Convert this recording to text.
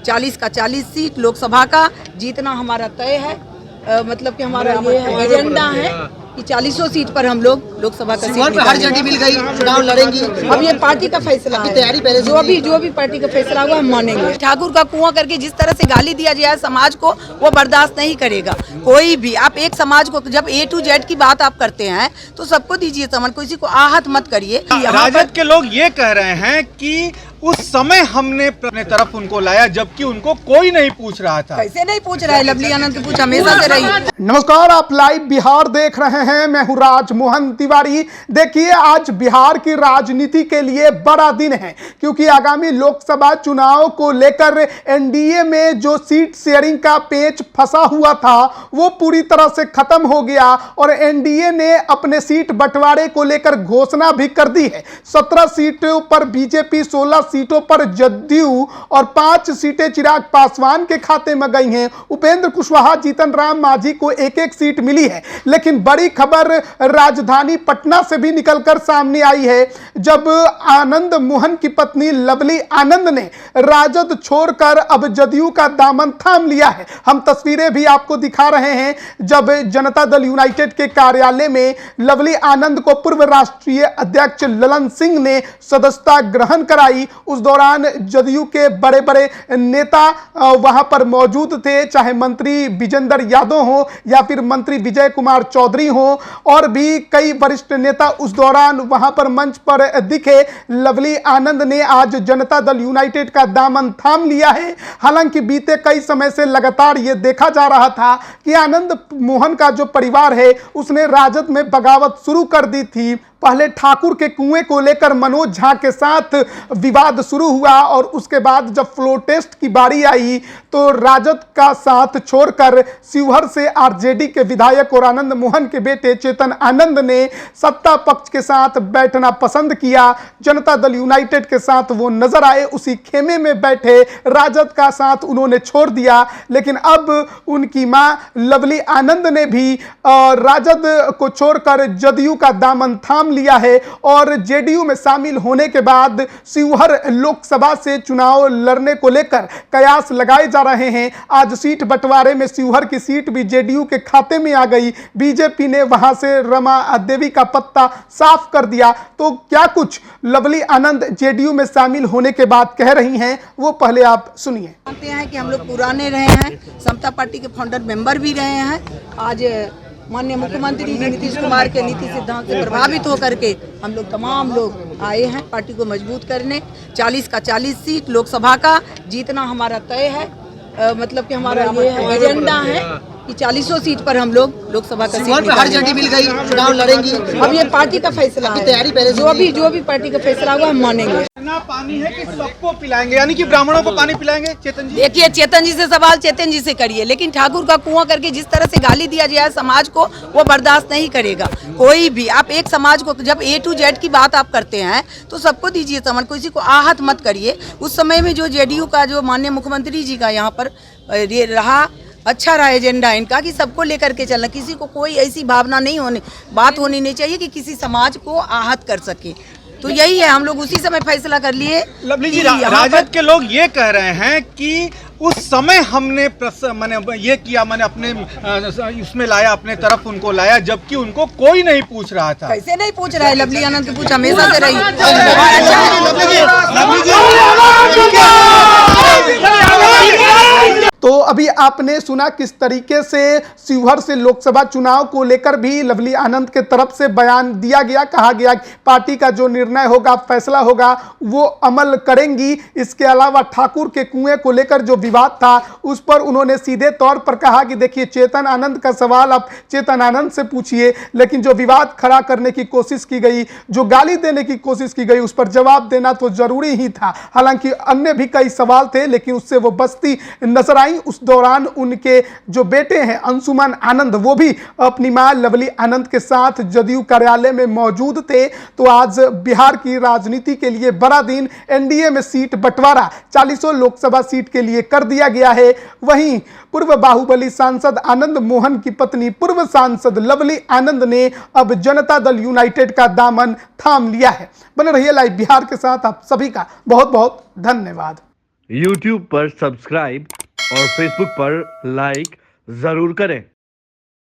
40 का 40 सीट लोकसभा का जीतना हमारा तय है। मतलब कि हमारा ये है एजेंडा है कि 40 सीट पर हम लोग लोकसभा का सीट हर जगह मिल गई, चुनाव लड़ेंगी। अब ये पार्टी का फैसला है, तैयारी पहले जो भी पार्टी का फैसला हुआ हम मानेंगे। ठाकुर का कुआं करके जिस तरह से गाली दिया जाए समाज को, वो बर्दाश्त नहीं करेगा कोई भी। आप एक समाज को जब A to Z की बात आप करते हैं तो सबको दीजिए समझ, किसी को आहत मत करिए। राजद के लोग ये कह रहे हैं कि उस समय हमने अपने तरफ उनको लाया जबकि उनको कोई नहीं पूछ रहा था। कैसे नहीं पूछ रहा है? लवली आनंद की पूछ हमेशा से रही। नमस्कार, आप लाइव बिहार देख रहे हैं। मैं हूं राजमोहन तिवारी। देखिए, आज बिहार की राजनीति के लिए बड़ा दिन है क्योंकि आगामी लोकसभा चुनाव को लेकर एनडीए में जो सीट शेयरिंग का पेच फंसा हुआ था वो पूरी तरह से खत्म हो गया और एनडीए ने अपने सीट बंटवारे को लेकर घोषणा भी कर दी है। 17 सीटों पर बीजेपी, 16 सीटों पर जदयू और 5 सीटें चिराग पासवान के खाते में गई हैं। उपेंद्र कुशवाहा, जीतन राम मांझी को एक सीट मिली है। लेकिन बड़ी खबर राजधानी पटना से भी निकलकर सामने आई है जब आनंद मोहन की पत्नी लवली आनंद ने राजद छोड़कर अब जदयू का दामन थाम लिया है। हम तस्वीरें भी आपको दिखा रहे हैं जब जनता दल यूनाइटेड के कार्यालय में लवली आनंद को पूर्व राष्ट्रीय अध्यक्ष ललन सिंह ने सदस्यता ग्रहण कराई। उस दौरान जदयू के बड़े बड़े नेता वहां पर मौजूद थे, चाहे मंत्री विजेंद्र यादव हो या फिर मंत्री विजय कुमार चौधरी हो और भी कई वरिष्ठ नेता उस दौरान वहां पर मंच पर दिखे। लवली आनंद ने आज जनता दल यूनाइटेड का दामन थाम लिया है। हालांकि बीते कई समय से लगातार यह देखा जा रहा था कि आनंद मोहन का जो परिवार है उसने राजद में बगावत शुरू कर दी थी। पहले ठाकुर के कुएं को लेकर मनोज झा के साथ विवाद शुरू हुआ और उसके बाद जब फ्लोर टेस्ट की बारी आई तो राजद का साथ छोड़कर शिवहर से आरजेडी के विधायक और आनंद मोहन के बेटे चेतन आनंद ने सत्ता पक्ष के साथ बैठना पसंद किया। जनता दल यूनाइटेड के साथ वो नजर आए, उसी खेमे में बैठे, राजद का साथ उन्होंने छोड़ दिया। लेकिन अब उनकी मां लवली आनंद ने भी राजद को छोड़कर जदयू का दामन थाम लिया है और जेडीयू में शामिल होने के बाद शिवहर लोकसभा से चुनाव लड़ने को लेकर कयास लगाए जा रहे हैं। आज सीट बंटवारे में शिवहर की सीट भी जेडीयू के खाते में आ गई। बीजेपी ने वहां से रमा देवी का पत्ता साफ कर दिया। तो क्या कुछ लवली आनंद जेडीयू में शामिल होने के बाद कह रही हैं वो पहले आप सुनिए। जानते हैं कि हम लोग पुराने रहे हैं, समता पार्टी के फाउंडर मेंबर भी रहे हैं। आज माननीय मुख्यमंत्री जी नीतीश कुमार के नीति सिद्धांत से प्रभावित होकर के हम लोग तमाम लोग आए हैं पार्टी को मजबूत करने। 40 का 40 सीट लोकसभा का जीतना हमारा तय है। मतलब कि हमारा ये है एजेंडा है कि 40 सीट पर हम लोग लोकसभा का सीट हर जगह मिल गई, चुनाव लड़ेंगी। अब ये पार्टी का फैसला है, तैयारी पहले जो भी पार्टी का फैसला हुआ हम मानेंगे। इतना पानी है कि सबको पिलाएंगे, यानी कि ब्राह्मणों को पानी पिलाएंगे। चेतन जी, देखिए, चेतन जी से सवाल चेतन जी से करिए। लेकिन ठाकुर का कुआं करके जिस तरह से गाली दिया जाए समाज को, वो बर्दाश्त नहीं करेगा कोई भी। आप एक समाज को जब A to Z की बात आप करते हैं तो सबको दीजिए समझ, किसी को आहत मत करिए। उस समय में जो जेडीयू का जो माननीय मुख्यमंत्री जी का यहाँ पर ये रहा, अच्छा रहा एजेंडा इनका कि सबको लेकर के चलना। किसी को कोई ऐसी भावना नहीं बात होनी नहीं चाहिए कि किसी समाज को आहत कर सके। तो यही है, हम लोग उसी समय फैसला कर लिए। लवली जी, राजद के लोग ये कह रहे हैं कि उस समय हमने मैंने ये किया, मैंने अपने उसमें लाया, अपने तरफ उनको लाया जबकि उनको कोई नहीं पूछ रहा था। कैसे नहीं पूछ रहा है? लवली आनंद की पूछ हमेशा से रही। तो अभी आपने सुना किस तरीके से शिवहर से लोकसभा चुनाव को लेकर भी लवली आनंद के तरफ से बयान दिया गया। कहा गया कि पार्टी का जो निर्णय होगा, फैसला होगा, वो अमल करेंगी। इसके अलावा ठाकुर के कुएं को लेकर जो विवाद था उस पर उन्होंने सीधे तौर पर कहा कि देखिए, चेतन आनंद का सवाल आप चेतन आनंद से पूछिए। लेकिन जो विवाद खड़ा करने की कोशिश की गई, जो गाली देने की कोशिश की गई, उस पर जवाब देना तो जरूरी ही था। हालांकि अन्य भी कई सवाल थे लेकिन उससे वो बचती नजर आई। उस दौरान उनके जो बेटे हैं अंशुमन आनंद, वो भी अपनी मां लवली आनंद के साथ जदयू कार्यालय में मौजूद थे। तो आज बिहार की राजनीति के लिए बड़ा दिन, एनडीए में सीट बंटवारा 40 लोकसभा सीट के लिए कर दिया गया है। वहीं पूर्व बाहुबली सांसद आनंद मोहन की पत्नी पूर्व सांसद लवली आनंद ने अब जनता दल यूनाइटेड का दामन थाम लिया है। बने रहिए लाइव बिहार के साथ। आप सभी का बहुत बहुत धन्यवाद। YouTube पर सब्सक्राइब और Facebook पर लाइक जरूर करें।